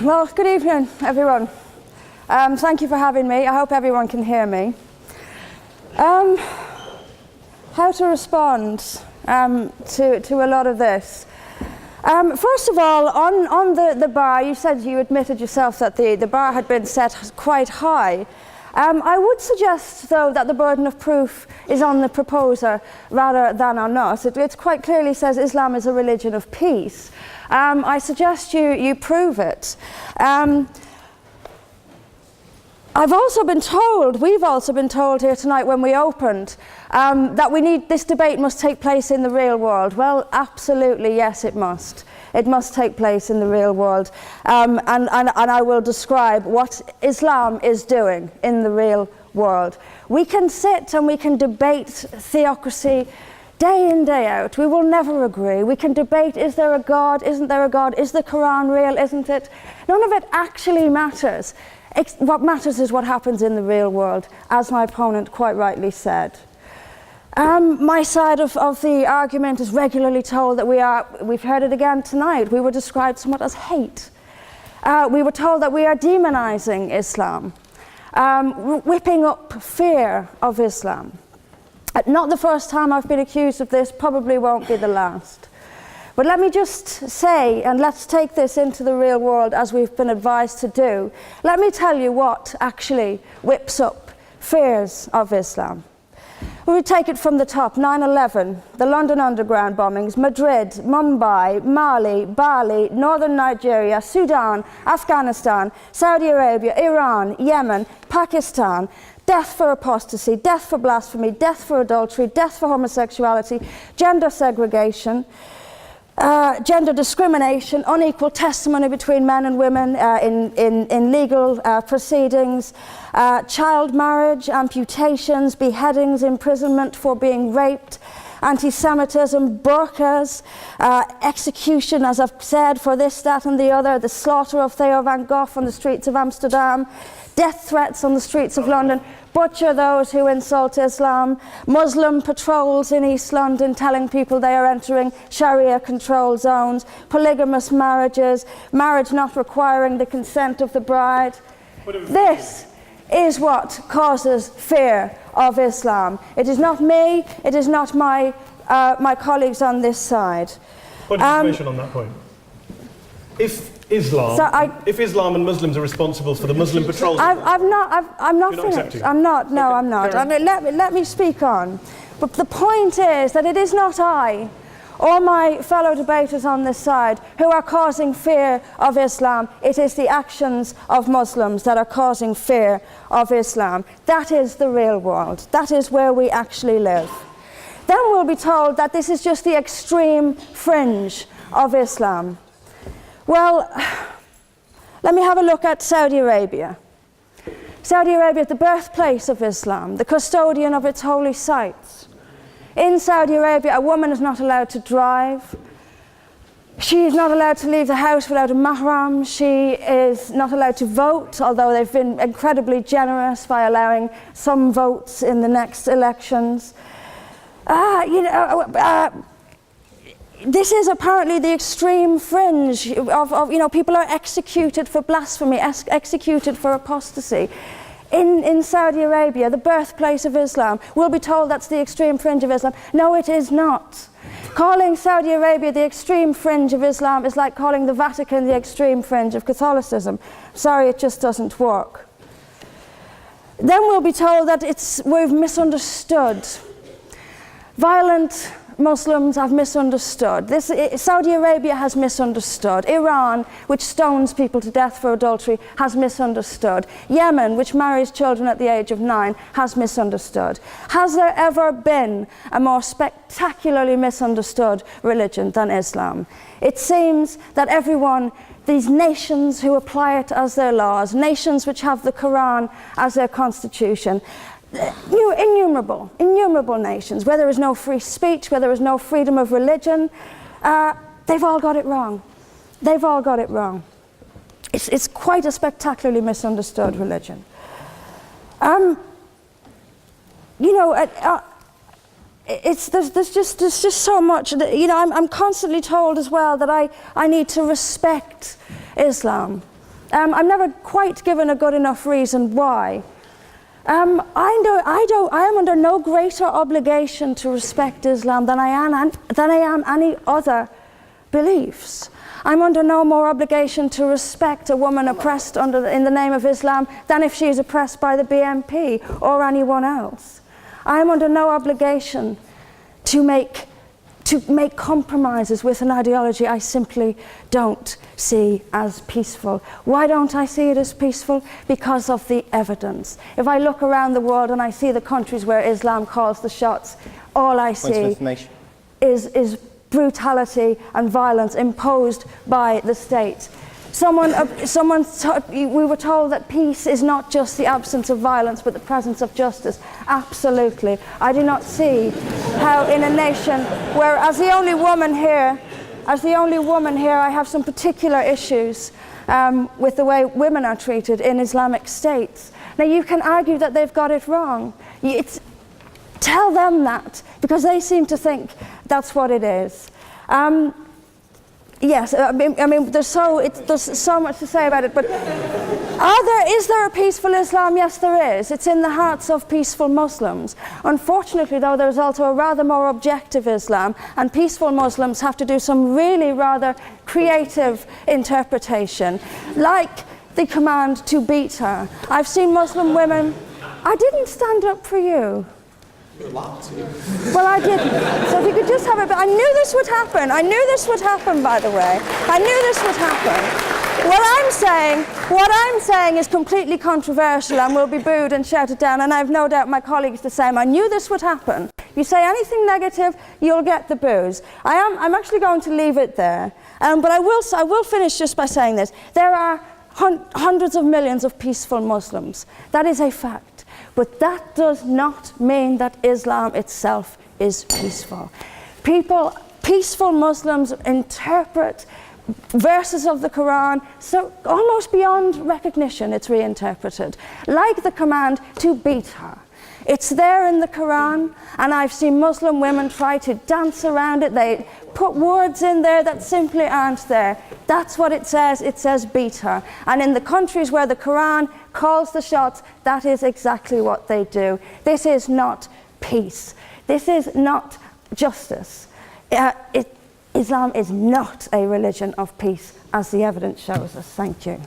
Well, good evening, everyone. Thank you for having me. I hope everyone can hear me. How to respond to a lot of this? First of all, on the bar, you said you admitted yourself that the bar had been set quite high. I would suggest, though, that the burden of proof is on the proposer rather than on us. It quite clearly says Islam is a religion of peace. I suggest you prove it. We've also been told here tonight when we opened that this debate must take place in the real world. Well, absolutely, yes, it must. It must take place in the real world. And I will describe what Islam is doing in the real world. We can sit and we can debate theocracy day in, day out. We will never agree. We can debate, is there a God, isn't there a God, is the Quran real, isn't it? None of it actually matters. What matters is what happens in the real world, as my opponent quite rightly said. My side of the argument is regularly told that we've heard it again tonight, we were described somewhat as hate. We were told that we are demonizing Islam, whipping up fear of Islam. Not the first time I've been accused of this, probably won't be the last. But let me just say, and let's take this into the real world as we've been advised to do, let me tell you what actually whips up fears of Islam. We take it from the top: 9/11, the London Underground bombings, Madrid, Mumbai, Mali, Bali, northern Nigeria, Sudan, Afghanistan, Saudi Arabia, Iran, Yemen, Pakistan, death for apostasy, death for blasphemy, death for adultery, death for homosexuality, gender segregation, gender discrimination, unequal testimony between men and women in legal proceedings, child marriage, amputations, beheadings, imprisonment for being raped, anti-Semitism, burqas, execution, as I've said, for this, that and the other, the slaughter of Theo van Gogh on the streets of Amsterdam, death threats on the streets of London, butcher those who insult Islam, Muslim patrols in East London telling people they are entering Sharia-controlled zones, polygamous marriages, marriage not requiring the consent of the bride. This is what causes fear of Islam. It is not me, it is not my colleagues on this side. What information on that point? If Islam and Muslims are responsible for the Muslim patrols... I'm not finished. I'm not. I mean, let me speak on. But the point is that it is not I or my fellow debaters on this side who are causing fear of Islam. It is the actions of Muslims that are causing fear of Islam. That is the real world. That is where we actually live. Then we'll be told that this is just the extreme fringe of Islam. Well, let me have a look at Saudi Arabia. Saudi Arabia is the birthplace of Islam, the custodian of its holy sites. In Saudi Arabia, a woman is not allowed to drive. She is not allowed to leave the house without a mahram. She is not allowed to vote, although they've been incredibly generous by allowing some votes in the next elections. This is apparently the extreme fringe of people are executed for blasphemy, executed for apostasy. In Saudi Arabia, the birthplace of Islam, we'll be told that's the extreme fringe of Islam. No, it is not. Calling Saudi Arabia the extreme fringe of Islam is like calling the Vatican the extreme fringe of Catholicism. Sorry, it just doesn't work. Then we'll be told that we've misunderstood. Violent Muslims have misunderstood. Saudi Arabia has misunderstood. Iran, which stones people to death for adultery, has misunderstood. Yemen, which marries children at the age of 9, has misunderstood. Has there ever been a more spectacularly misunderstood religion than Islam? It seems that these nations who apply it as their laws, nations which have the Quran as their constitution, innumerable nations, where there is no free speech, where there is no freedom of religion, they've all got it wrong. They've all got it wrong. It's quite a spectacularly misunderstood religion. There's just so much. I'm constantly told as well that I need to respect Islam. I'm never quite given a good enough reason why. I am under no greater obligation to respect Islam than I am any other beliefs. I'm under no more obligation to respect a woman oppressed in the name of Islam than if she is oppressed by the BNP or anyone else. I am under no obligation to make compromises with an ideology I simply don't see as peaceful. Why don't I see it as peaceful? Because of the evidence. If I look around the world and I see the countries where Islam calls the shots, all I see is brutality and violence imposed by the state. We were told that peace is not just the absence of violence but the presence of justice. Absolutely. I do not see how in a nation where, as the only woman here, I have some particular issues with the way women are treated in Islamic states. Now you can argue that they've got it wrong. Tell them that, because they seem to think that's what it is. Yes, I mean, there's so much to say about it, but is there a peaceful Islam? Yes, there is. It's in the hearts of peaceful Muslims. Unfortunately, though, there's also a rather more objective Islam, and peaceful Muslims have to do some really rather creative interpretation, like the command to beat her. I've seen Muslim women. I didn't stand up for you. Well, I didn't. So if you could just have a bit. I knew this would happen. I knew this would happen, by the way. I knew this would happen. What I'm saying is completely controversial and will be booed and shouted down, and I have no doubt my colleagues the same. I knew this would happen. You say anything negative, you'll get the boos. I'm actually going to leave it there. But I will finish just by saying this. There are hundreds of millions of peaceful Muslims. That is a fact. But that does not mean that Islam itself is peaceful. Peaceful Muslims interpret verses of the Quran so almost beyond recognition. It's reinterpreted, like the command to beat her. It's there in the Quran, and I've seen Muslim women try to dance around it. They put words in there that simply aren't there. That's what it says. It says beat her. And in the countries where the Quran calls the shots, that is exactly what they do. This is not peace. This is not justice. Islam is not a religion of peace, as the evidence shows us. Thank you.